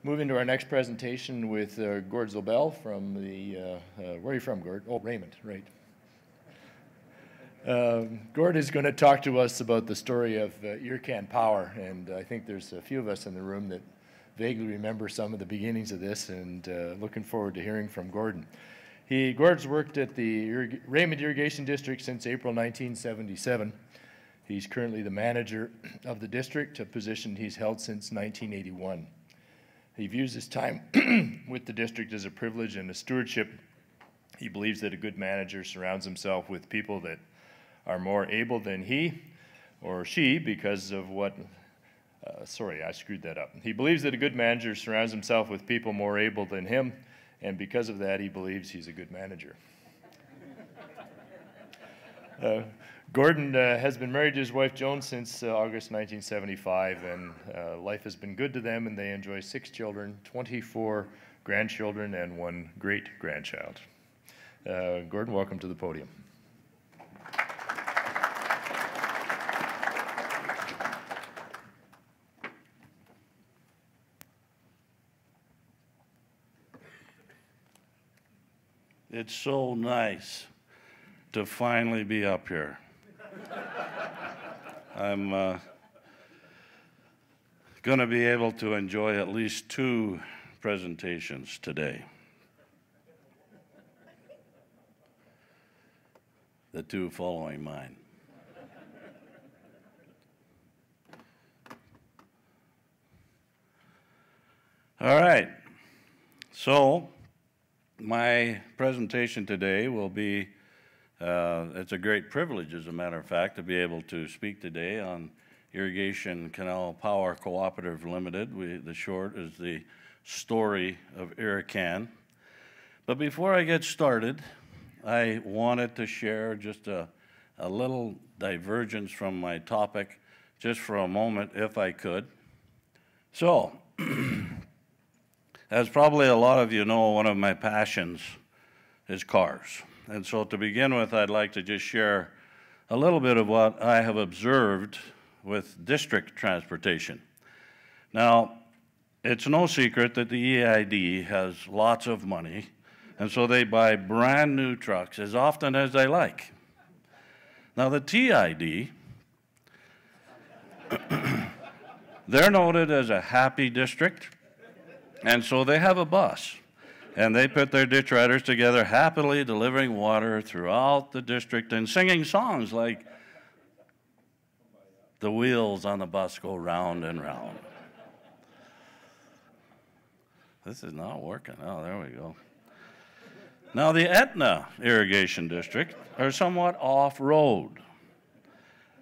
move into our next presentation with Gord Zobell from the, where are you from, Gord? Oh, Raymond, right. Gord is going to talk to us about the story of Irrican Power, and I think there's a few of us in the room that vaguely remember some of the beginnings of this, and looking forward to hearing from Gordon. Gord's worked at the Raymond Irrigation District since April 1977. He's currently the manager of the district, a position he's held since 1981. He views his time with the district as a privilege and a stewardship. He believes that a good manager surrounds himself with people that are more able than he or she because of what, sorry, I screwed that up. He believes that a good manager surrounds himself with people more able than him, and because of that, he believes he's a good manager. Gordon has been married to his wife Joan since August 1975, and life has been good to them, and they enjoy 6 children, 24 grandchildren, and 1 great-grandchild. Gordon, welcome to the podium. It's so nice to finally be up here. I'm going to be able to enjoy at least 2 presentations today. The 2 following mine. All right, so my presentation today will be, it's a great privilege, as a matter of fact, to be able to speak today on Irrigation Canal Power Cooperative Limited. The short is the Story of Irrican. But before I get started, I wanted to share just a little divergence from my topic, just for a moment, if I could. So, as probably a lot of you know, one of my passions is cars. And so to begin with, I'd like to just share a little bit of what I have observed with district transportation. Now, it's no secret that the AIDA has lots of money, and so they buy brand new trucks as often as they like. Now, the TID, they're noted as a happy district, and so they have a bus, and they put their ditch riders together happily delivering water throughout the district and singing songs like, "The wheels on the bus go round and round." This is not working. Oh, there we go. Now, the Etna Irrigation District are somewhat off-road.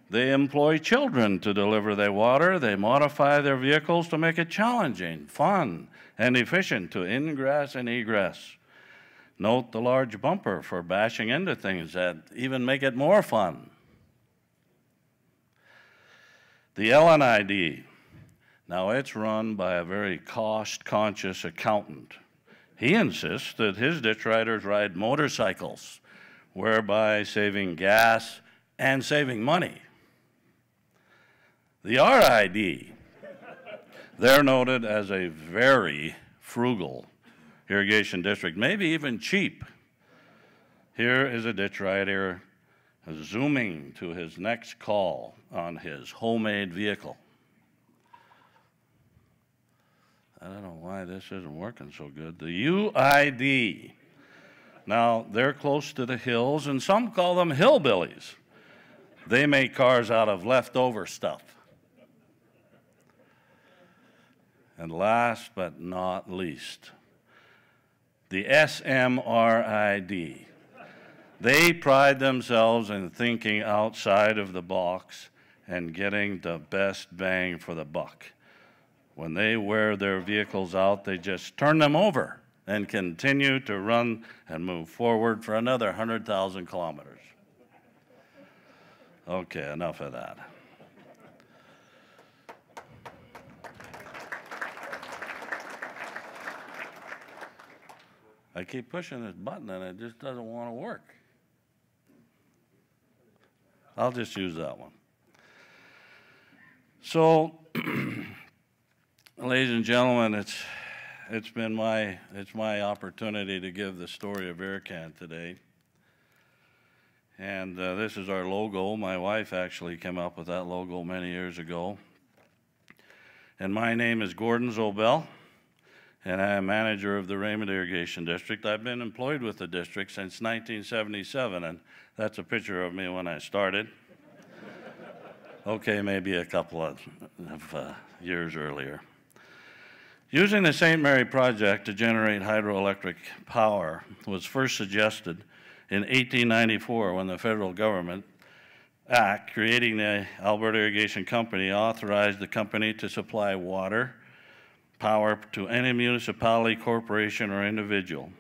They employ children to deliver their water. They modify their vehicles to make it challenging, fun, and efficient to ingress and egress. Note the large bumper for bashing into things that even make it more fun. The LNID, now it's run by a very cost-conscious accountant. He insists that his ditch riders ride motorcycles, whereby saving gas and saving money. The RID, they're noted as a very frugal irrigation district, maybe even cheap. Here is a ditch rider zooming to his next call on his homemade vehicle. I don't know why this isn't working so good. The UID, now they're close to the hills, and some call them hillbillies. They make cars out of leftover stuff. And last but not least, the SMRID. They pride themselves in thinking outside of the box and getting the best bang for the buck. When they wear their vehicles out, they just turn them over and continue to run and move forward for another 100,000 kilometers. Okay, enough of that. I keep pushing this button and it just doesn't want to work. I'll just use that one. So, ladies and gentlemen, it's my opportunity to give the story of Irrican today. And this is our logo. My wife actually came up with that logo many years ago. And my name is Gordon Zobell, and I am manager of the Raymond Irrigation District. I've been employed with the district since 1977, and that's a picture of me when I started. Okay, maybe a couple of years earlier. Using the St. Mary project to generate hydroelectric power was first suggested in 1894 when the federal government act creating the Alberta Irrigation Company authorized the company to supply water, power to any municipality, corporation, or individual.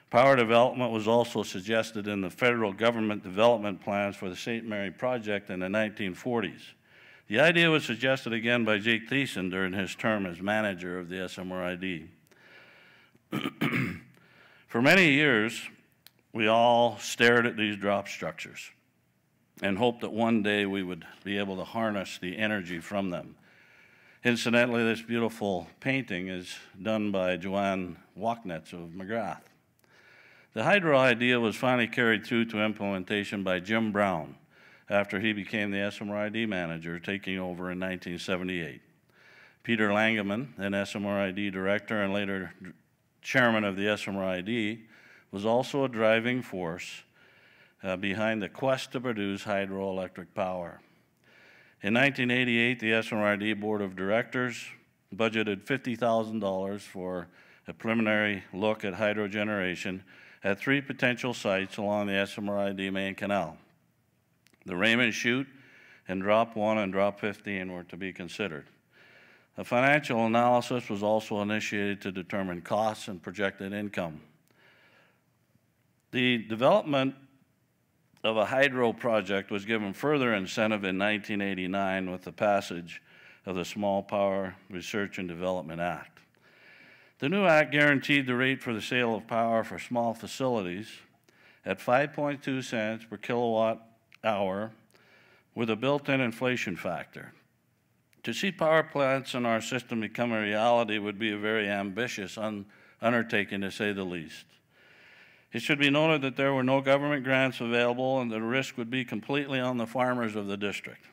Power development was also suggested in the federal government development plans for the St. Mary project in the 1940s. The idea was suggested again by Jake Thiessen during his term as manager of the SMRID. For many years, we all stared at these drop structures and hoped that one day we would be able to harness the energy from them. Incidentally, this beautiful painting is done by Joanne Wachnetz of McGrath. The hydro idea was finally carried through to implementation by Jim Brown after he became the SMRID manager, taking over in 1978. Peter Langeman, an SMRID director and later chairman of the SMRID, was also a driving force behind the quest to produce hydroelectric power. In 1988, the SMRID Board of Directors budgeted $50,000 for a preliminary look at hydro generation at 3 potential sites along the SMRID main canal. The Raymond Chute and Drop 1 and Drop 15 were to be considered. A financial analysis was also initiated to determine costs and projected income. The development of a hydro project was given further incentive in 1989 with the passage of the Small Power Research and Development Act. The new act guaranteed the rate for the sale of power for small facilities at 5.2 cents per kilowatt hour with a built-in inflation factor. To see power plants in our system become a reality would be a very ambitious undertaking, to say the least. It should be noted that there were no government grants available and the risk would be completely on the farmers of the district.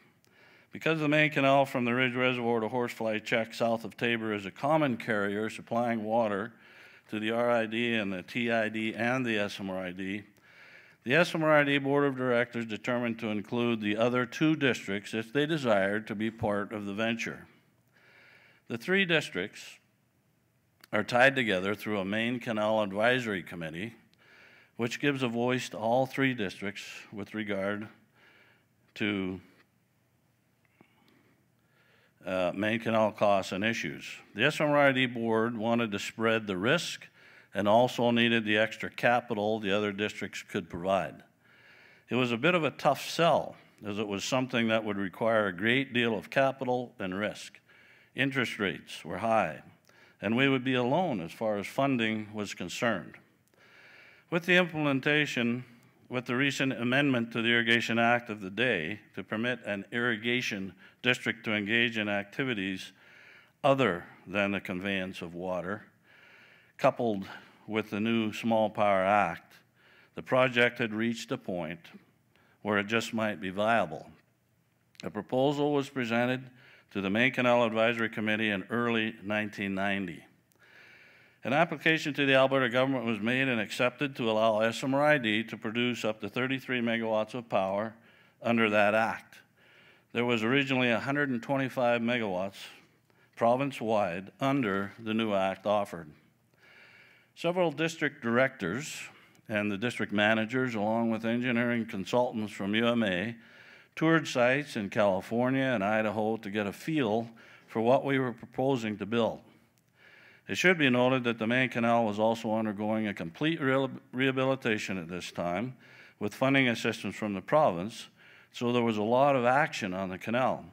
Because the main canal from the Ridge Reservoir to Horsefly Check south of Tabor is a common carrier supplying water to the RID and the TID and the SMRID, the SMRID Board of Directors determined to include the other 2 districts if they desired to be part of the venture. The 3 districts are tied together through a main canal advisory committee, which gives a voice to all 3 districts with regard to main canal costs and issues. The SMRID board wanted to spread the risk and also needed the extra capital the other districts could provide. It was a bit of a tough sell, as it was something that would require a great deal of capital and risk. Interest rates were high, and we would be alone as far as funding was concerned. With the implementation, with the recent amendment to the Irrigation Act of the day to permit an irrigation district to engage in activities other than the conveyance of water, coupled with the new Small Power Act, the project had reached a point where it just might be viable. A proposal was presented to the Main Canal Advisory Committee in early 1990. An application to the Alberta government was made and accepted to allow SMRID to produce up to 33 megawatts of power under that act. There was originally 125 megawatts province-wide under the new act offered. Several district directors and the district managers, along with engineering consultants from UMA, toured sites in California and Idaho to get a feel for what we were proposing to build. It should be noted that the main canal was also undergoing a complete rehabilitation at this time with funding assistance from the province, so there was a lot of action on the canal.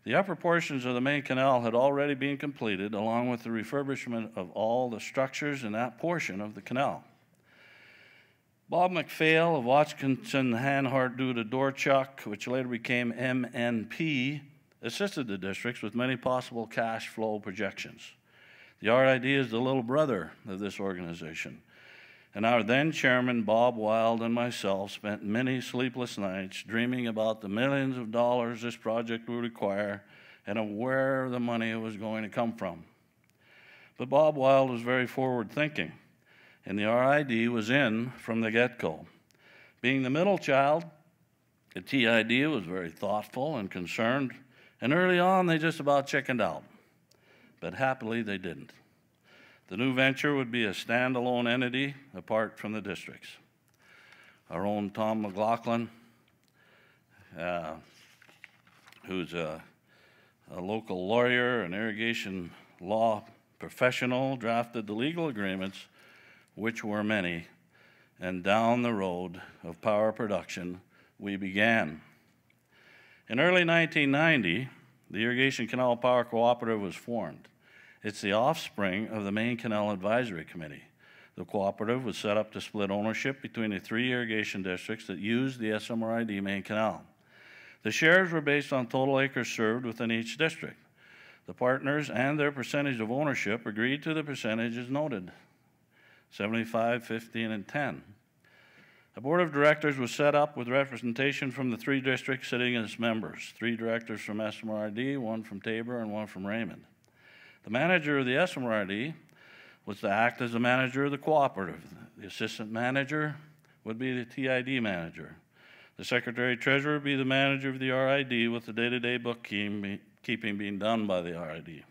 The upper portions of the main canal had already been completed, along with the refurbishment of all the structures in that portion of the canal. Bob McPhail of Watkinson, Hanhart, due to Dorchuk, which later became MNP, assisted the districts with many possible cash flow projections. The RID is the little brother of this organization. And our then chairman, Bob Wild, and myself spent many sleepless nights dreaming about the millions of dollars this project would require and of where the money was going to come from. But Bob Wild was very forward-thinking, and the RID was in from the get-go. Being the middle child, the AIDA was very thoughtful and concerned, and early on they just about chickened out. But happily they didn't. The new venture would be a standalone entity apart from the districts. Our own Tom McLaughlin, who's a local lawyer, an irrigation law professional, drafted the legal agreements, which were many, and down the road of power production we began. In early 1990, the Irrigation Canal Power Cooperative was formed. It's the offspring of the Main Canal Advisory Committee. The cooperative was set up to split ownership between the 3 irrigation districts that used the SMRID Main Canal. The shares were based on total acres served within each district. The partners and their percentage of ownership agreed to the percentages noted, 75, 15, and 10. A board of directors was set up with representation from the 3 districts sitting as members, 3 directors from SMRID, 1 from Tabor, and 1 from Raymond. The manager of the SMRID was to act as the manager of the cooperative. The assistant manager would be the TID manager. The secretary-treasurer would be the manager of the RID, with the day-to-day bookkeeping being done by the RID.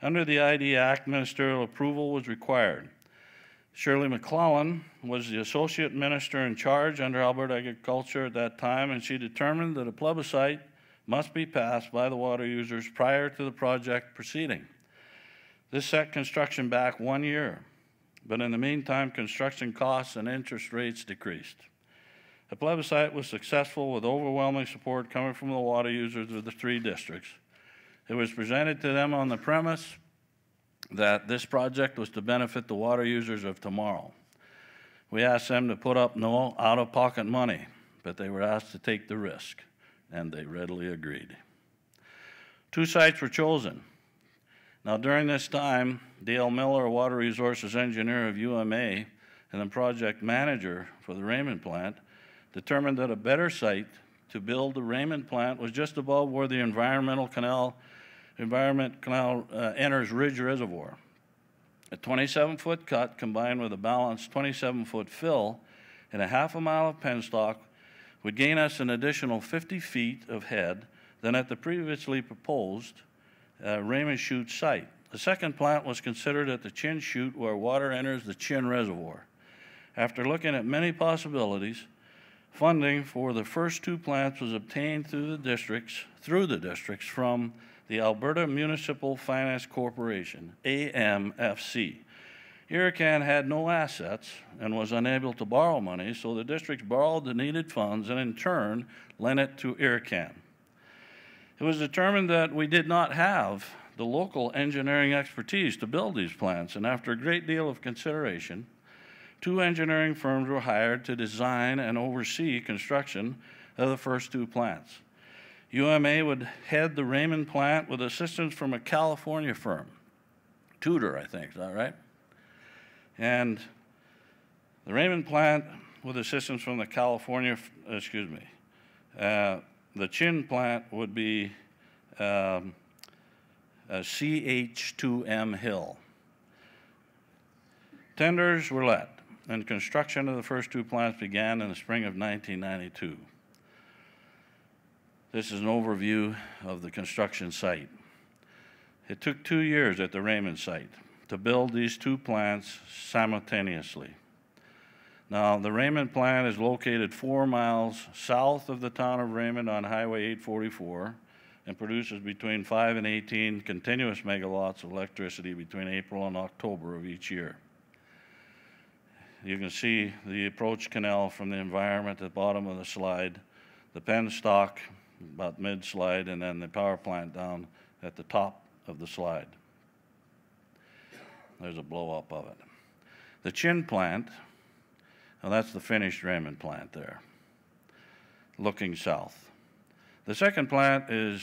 Under the ID Act, ministerial approval was required. Shirley McClellan was the associate minister in charge under Alberta Agriculture at that time, and she determined that a plebiscite must be passed by the water users prior to the project proceeding. This set construction back 1 year, but in the meantime, construction costs and interest rates decreased. The plebiscite was successful with overwhelming support coming from the water users of the 3 districts. It was presented to them on the premise that this project was to benefit the water users of tomorrow. We asked them to put up no out-of-pocket money, but they were asked to take the risk, and they readily agreed. 2 sites were chosen. Now, during this time, Dale Miller, a water resources engineer of UMA and the project manager for the Raymond plant, determined that a better site to build the Raymond plant was just above where the environment canal enters Ridge Reservoir. A 27-foot cut combined with a balanced 27-foot fill and a half a mile of penstock would gain us an additional 50 feet of head than at the previously proposed Raymond Chute site. The second plant was considered at the Chin Chute, where water enters the Chin Reservoir. After looking at many possibilities, funding for the first 2 plants was obtained through the districts from the Alberta Municipal Finance Corporation, AMFC. Irrican had no assets and was unable to borrow money, so the districts borrowed the needed funds and in turn lent it to Irrican. It was determined that we did not have the local engineering expertise to build these plants, and after a great deal of consideration, 2 engineering firms were hired to design and oversee construction of the first 2 plants. UMA would head the Raymond plant with assistance from a California firm, Tudor, I think, is that right? And the Raymond plant with assistance from the the Chin plant would be CH2M Hill. Tenders were let, and construction of the first 2 plants began in the spring of 1992. This is an overview of the construction site. It took 2 years at the Raymond site to build these 2 plants simultaneously. Now, the Raymond plant is located 4 miles south of the town of Raymond on Highway 844 and produces between 5 and 18 continuous megawatts of electricity between April and October of each year. You can see the approach canal from the environment at the bottom of the slide, the penstock about mid-slide, and then the power plant down at the top of the slide. There's a blow-up of it. The Chin plant, now that's the finished Raymond plant there, looking south. The second plant is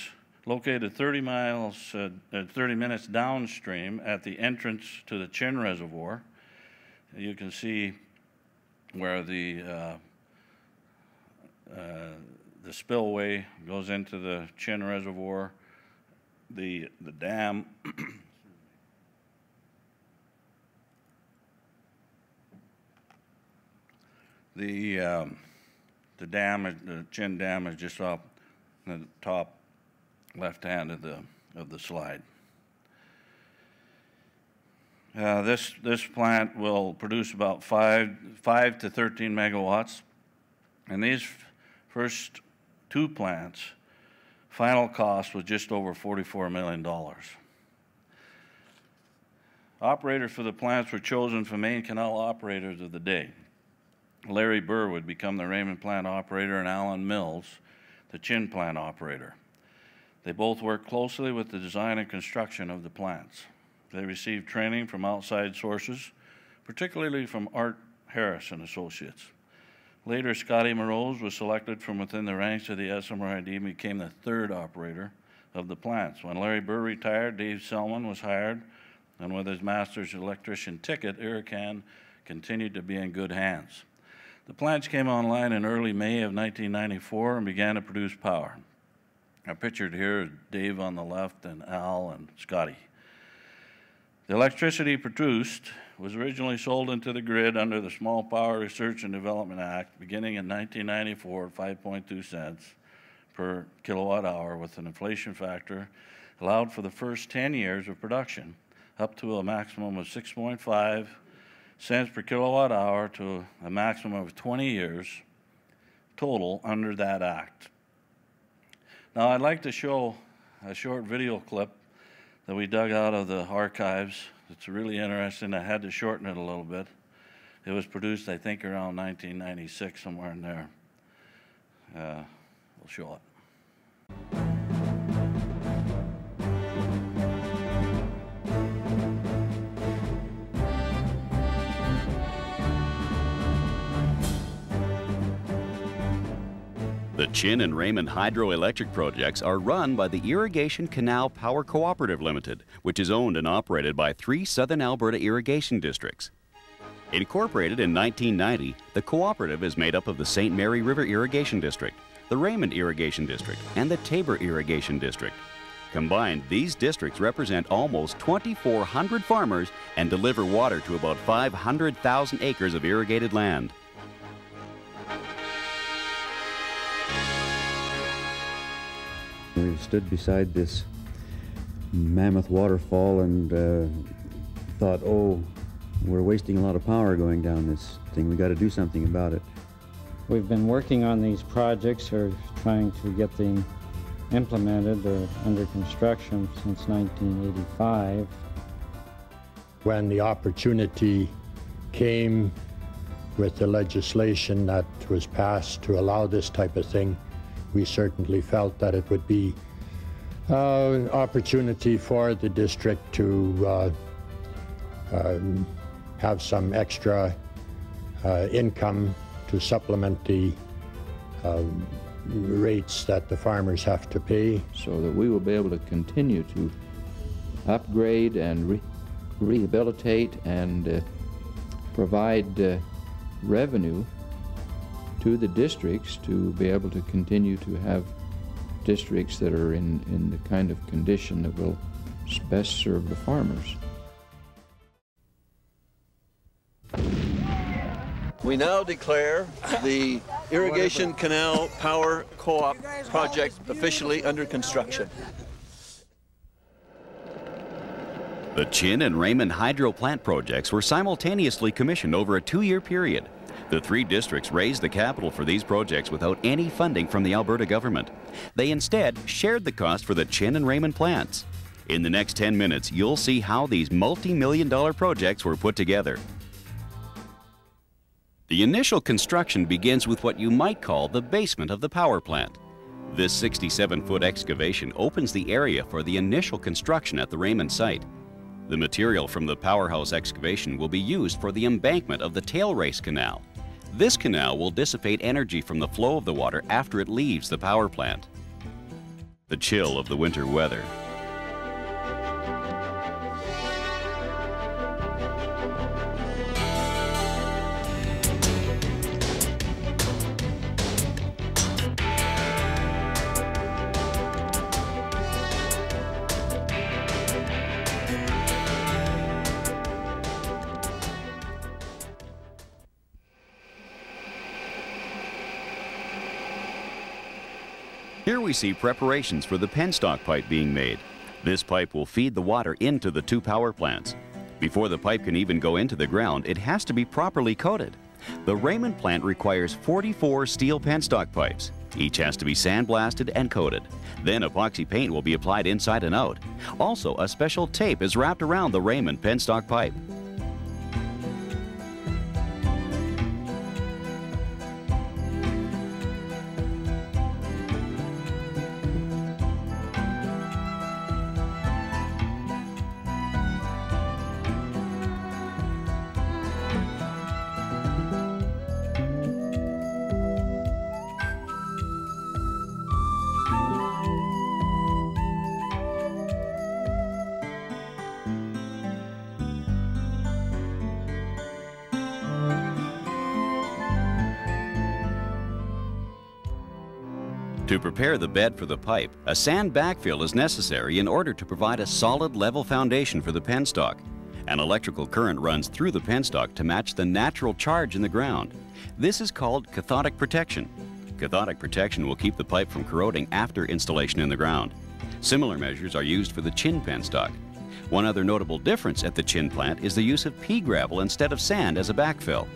located 30 minutes downstream at the entrance to the Chin Reservoir. You can see where the spillway goes into the Chin Reservoir. The dam the Chin Dam is just up in the top left hand of the slide. This plant will produce about 5 to 13 megawatts, and these first two plants, final cost was just over $44 million. Operators for the plants were chosen from main canal operators of the day. Larry Burr would become the Raymond plant operator, and Alan Mills, the Chin plant operator. They both worked closely with the design and construction of the plants. They received training from outside sources, particularly from Art Harris and Associates. Later, Scotty Morose was selected from within the ranks of the SMRID and became the third operator of the plants. When Larry Burr retired, Dave Selman was hired, and with his master's electrician ticket, Irrican continued to be in good hands. The plants came online in early May of 1994 and began to produce power. I pictured here is Dave on the left and Al and Scotty. The electricity produced was originally sold into the grid under the Small Power Research and Development Act beginning in 1994 at 5.2 cents per kilowatt hour, with an inflation factor allowed for the first 10 years of production up to a maximum of 6.5 cents per kilowatt hour to a maximum of 20 years total under that act. Now I'd like to show a short video clip that we dug out of the archives. It's really interesting. I had to shorten it a little bit. It was produced, I think, around 1996, somewhere in there. We'll show it. The Chin and Raymond hydroelectric projects are run by the Irrigation Canal Power Cooperative Limited, which is owned and operated by 3 southern Alberta irrigation districts. Incorporated in 1990, the cooperative is made up of the St. Mary River Irrigation District, the Raymond Irrigation District, and the Tabor Irrigation District. Combined, these districts represent almost 2,400 farmers and deliver water to about 500,000 acres of irrigated land. We stood beside this mammoth waterfall and thought, oh, we're wasting a lot of power going down this thing. We got to do something about it. We've been working on these projects or trying to get them implemented or under construction since 1985. When the opportunity came with the legislation that was passed to allow this type of thing, we certainly felt that it would be an opportunity for the district to have some extra income to supplement the rates that the farmers have to pay. So that we will be able to continue to upgrade and rehabilitate and provide revenue to the districts to be able to continue to have districts that are in the kind of condition that will best serve the farmers. We now declare the Irrigation Canal Power Co-op project officially under construction. The Chin and Raymond hydro plant projects were simultaneously commissioned over a 2-year period. The 3 districts raised the capital for these projects without any funding from the Alberta government. They instead shared the cost for the Chin and Raymond plants. In the next 10 minutes, you'll see how these multi-million-dollar projects were put together. The initial construction begins with what you might call the basement of the power plant. This 67-foot excavation opens the area for the initial construction at the Raymond site. The material from the powerhouse excavation will be used for the embankment of the tail race canal. This canal will dissipate energy from the flow of the water after it leaves the power plant. the chill of the winter weather. Here we see preparations for the penstock pipe being made. This pipe will feed the water into the two power plants. Before the pipe can even go into the ground, it has to be properly coated. The Raymond plant requires 44 steel penstock pipes. Each has to be sandblasted and coated. Then epoxy paint will be applied inside and out. Also, a special tape is wrapped around the Raymond penstock pipe. To prepare the bed for the pipe, a sand backfill is necessary in order to provide a solid level foundation for the penstock. An electrical current runs through the penstock to match the natural charge in the ground. This is called cathodic protection. Cathodic protection will keep the pipe from corroding after installation in the ground. Similar measures are used for the chin penstock. One other notable difference at the chin plant is the use of pea gravel instead of sand as a backfill.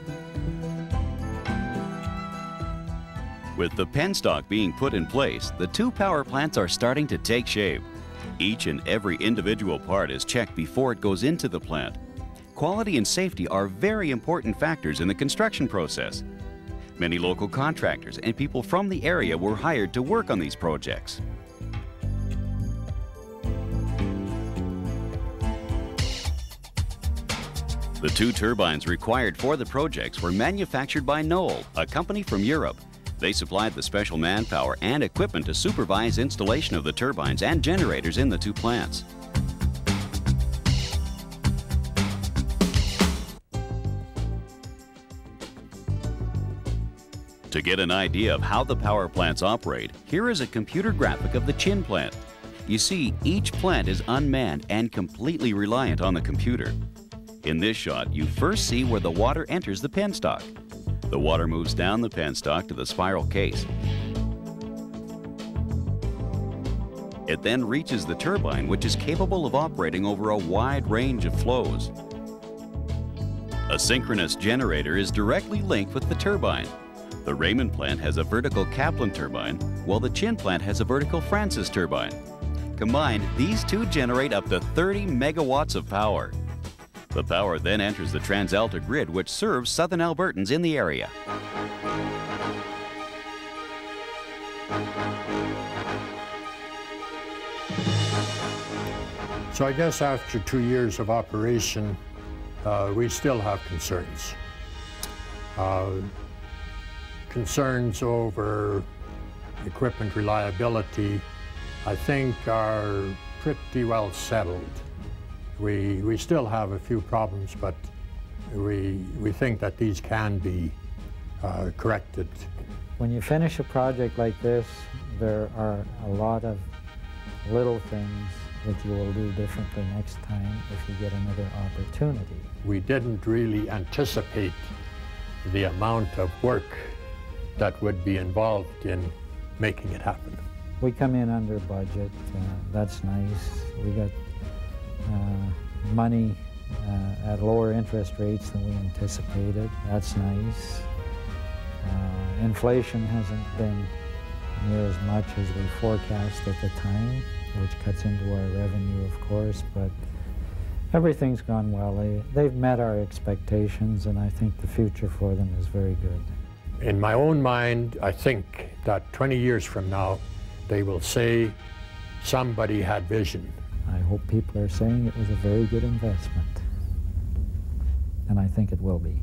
With the penstock being put in place, the two power plants are starting to take shape. Each and every individual part is checked before it goes into the plant. Quality and safety are very important factors in the construction process. Many local contractors and people from the area were hired to work on these projects. The two turbines required for the projects were manufactured by Knoll, a company from Europe. They supplied the special manpower and equipment to supervise installation of the turbines and generators in the two plants. To get an idea of how the power plants operate, here is a computer graphic of the chin plant. You see, each plant is unmanned and completely reliant on the computer. In this shot, you first see where the water enters the penstock. The water moves down the penstock to the spiral case. It then reaches the turbine, which is capable of operating over a wide range of flows. A synchronous generator is directly linked with the turbine. The Raymond plant has a vertical Kaplan turbine, while the chin plant has a vertical Francis turbine. Combined, these two generate up to 30 megawatts of power. The power then enters the TransAlta grid, which serves southern Albertans in the area. So I guess after 2 years of operation, we still have concerns. Concerns over equipment reliability, I think, are pretty well settled. We still have a few problems, but we think that these can be corrected. When you finish a project like this, there are a lot of little things that you will do differently next time if you get another opportunity. We didn't really anticipate the amount of work that would be involved in making it happen. We come in under budget. That's nice. We got money at lower interest rates than we anticipated. That's nice. Inflation hasn't been near as much as we forecast at the time, which cuts into our revenue, of course, but everything's gone well. They've met our expectations, and I think the future for them is very good. In my own mind, I think that 20 years from now, they will say somebody had vision. I hope people are saying it was a very good investment, and I think it will be.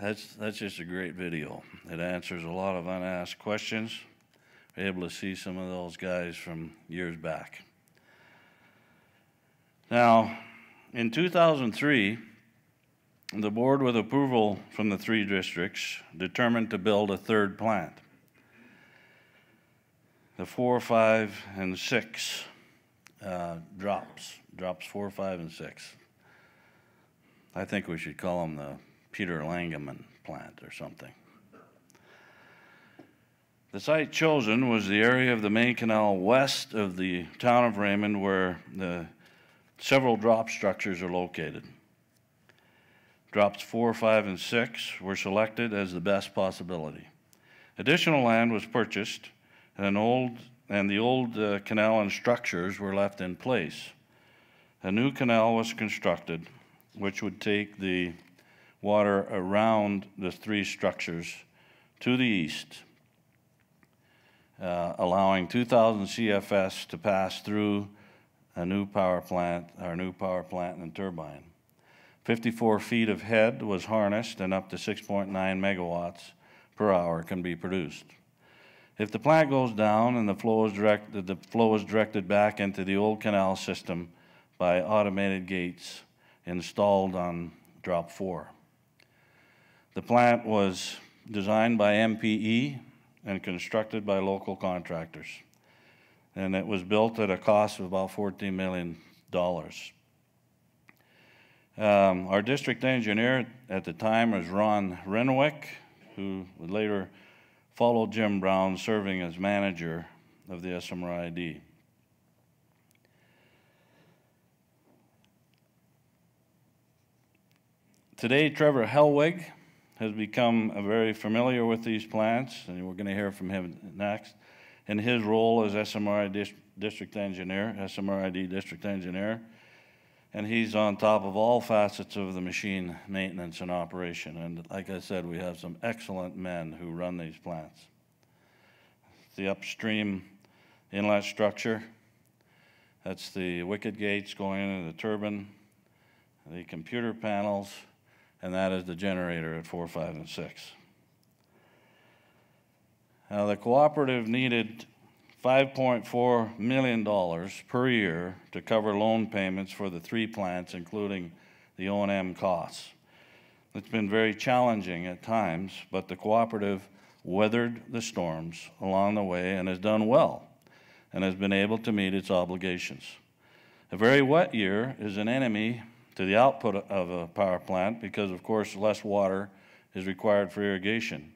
that's just a great video. It answers a lot of unasked questions. We're able to see some of those guys from years back. Now, in 2003, the board, with approval from the 3 districts, determined to build a 3rd plant. The 4, 5, and 6 drops 4, 5, and 6. I think we should call them the Peter Langeman plant or something. The site chosen was the area of the main canal west of the town of Raymond, where the several drop structures are located. Drops 4, 5, and 6 were selected as the best possibility. Additional land was purchased, and the old canal and structures were left in place. A new canal was constructed, which would take the water around the 3 structures to the east, allowing 2,000 CFS to pass through our new power plant and turbine. 54 feet of head was harnessed, and up to 6.9 megawatts per hour can be produced. If the plant goes down and the flow is directed back into the old canal system by automated gates installed on drop 4. The plant was designed by MPE and constructed by local contractors, and it was built at a cost of about $14 million. Our district engineer at the time was Ron Renwick, who would later follow Jim Brown, serving as manager of the SMRID. Today, Trevor Helwig has become very familiar with these plants, and we're going to hear from him next, in his role as SMRID district engineer, and he's on top of all facets of the machine maintenance and operation. And like I said, we have some excellent men who run these plants. The upstream inlet structure, that's the wicket gates going into the turbine, the computer panels, and that is the generator at 4, 5, and 6. Now, the cooperative needed $5.4 million per year to cover loan payments for the 3 plants, including the O&M costs. It's been very challenging at times, but the cooperative weathered the storms along the way and has done well and has been able to meet its obligations. A very wet year is an enemy to the output of a power plant because, of course, less water is required for irrigation.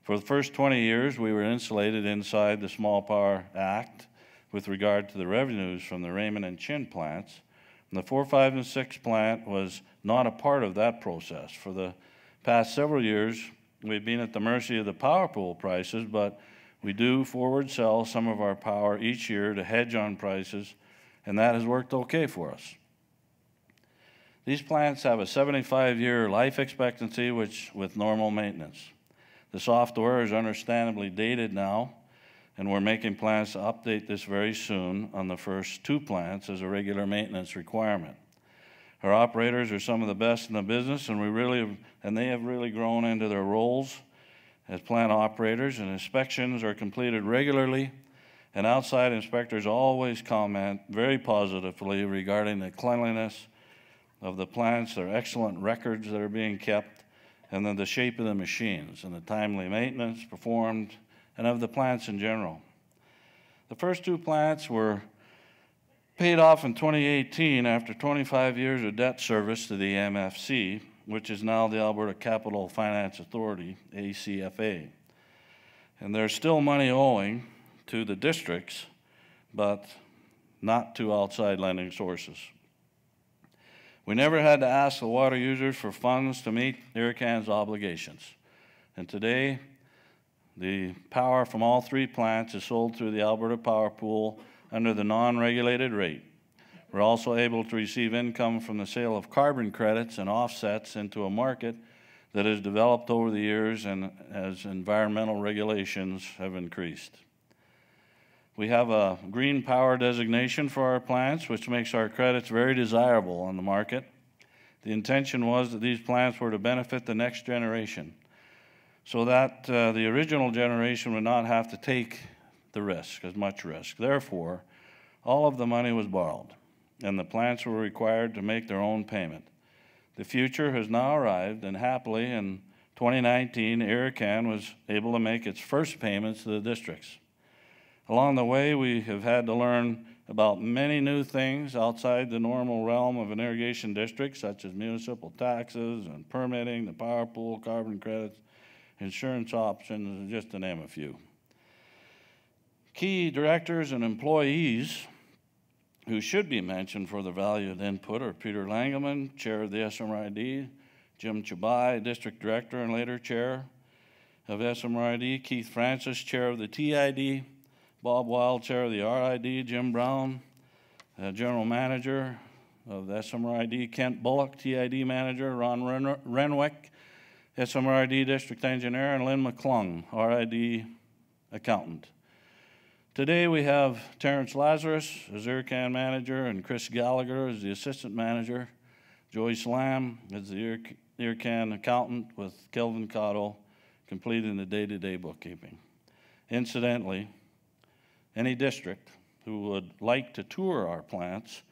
For the first 20 years, we were insulated inside the Small Power Act with regard to the revenues from the Raymond and Chin plants. And the 4, 5, and 6 plant was not a part of that process. For the past several years, we've been at the mercy of the power pool prices, but we do forward sell some of our power each year to hedge on prices, and that has worked okay for us. These plants have a 75-year life expectancy, with normal maintenance. The software is understandably dated now, and we're making plans to update this very soon on the first 2 plants as a regular maintenance requirement. Our operators are some of the best in the business, and they have really grown into their roles as plant operators, and inspections are completed regularly, and outside inspectors always comment very positively regarding the cleanliness of the plants, their excellent records that are being kept, and then the shape of the machines and the timely maintenance performed, and of the plants in general. The first 2 plants were paid off in 2018 after 25 years of debt service to the MFC, which is now the Alberta Capital Finance Authority, ACFA. And there's still money owing to the districts, but not to outside lending sources. We never had to ask the water users for funds to meet Irrican's obligations. And today, the power from all 3 plants is sold through the Alberta Power Pool under the non-regulated rate. We're also able to receive income from the sale of carbon credits and offsets into a market that has developed over the years and as environmental regulations have increased. We have a green power designation for our plants, which makes our credits very desirable on the market. The intention was that these plants were to benefit the next generation, so that the original generation would not have to take the risk, as much risk. Therefore, all of the money was borrowed, and the plants were required to make their own payment. The future has now arrived, and happily in 2019, Irrican was able to make its first payments to the districts. Along the way, we have had to learn about many new things outside the normal realm of an irrigation district, such as municipal taxes and permitting, the power pool, carbon credits, insurance options, just to name a few. Key directors and employees who should be mentioned for their valued input are Peter Langeman, chair of the SMRID, Jim Chabai, district director and later chair of SMRID, Keith Francis, chair of the TID, Bob Wild, chair of the RID, Jim Brown, general manager of the SMRID, Kent Bullock, TID manager, Ron Renwick, SMRID district engineer, and Lynn McClung, RID accountant. Today we have Terrence Lazarus as Irrican manager and Chris Gallagher as the assistant manager. Joyce Lamb is the Irrican accountant with Kelvin Cotto completing the day-to-day bookkeeping. Incidentally, any district who would like to tour our plants,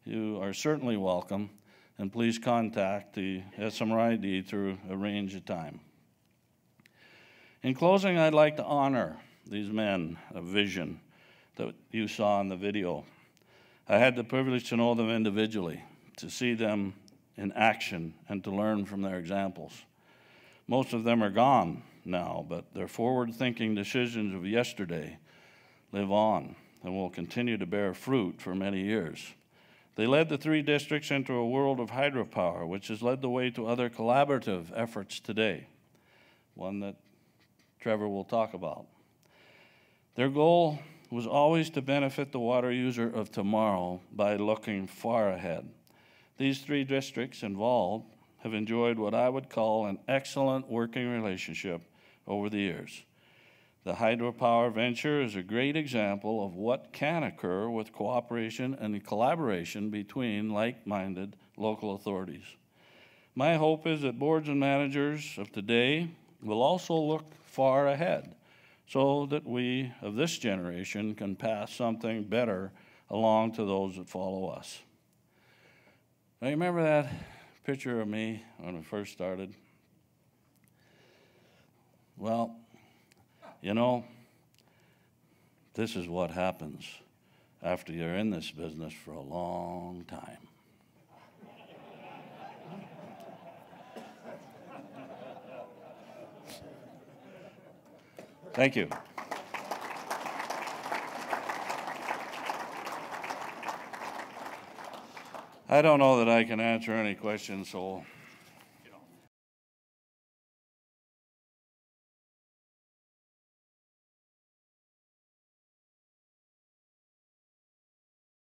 you are certainly welcome, and please contact the SMRID through a range of time. In closing, I'd like to honor these men of vision that you saw in the video. I had the privilege to know them individually, to see them in action, and to learn from their examples. Most of them are gone now, but their forward-thinking decisions of yesterday live on and will continue to bear fruit for many years. They led the 3 districts into a world of hydropower, which has led the way to other collaborative efforts today, one that Trevor will talk about. Their goal was always to benefit the water user of tomorrow by looking far ahead. These 3 districts involved have enjoyed what I would call an excellent working relationship over the years. The hydropower venture is a great example of what can occur with cooperation and collaboration between like-minded local authorities. My hope is that boards and managers of today will also look far ahead so that we of this generation can pass something better along to those that follow us. Now, you remember that picture of me when we first started? Well, you know, this is what happens after you're in this business for a long time. Thank you. I don't know that I can answer any questions, so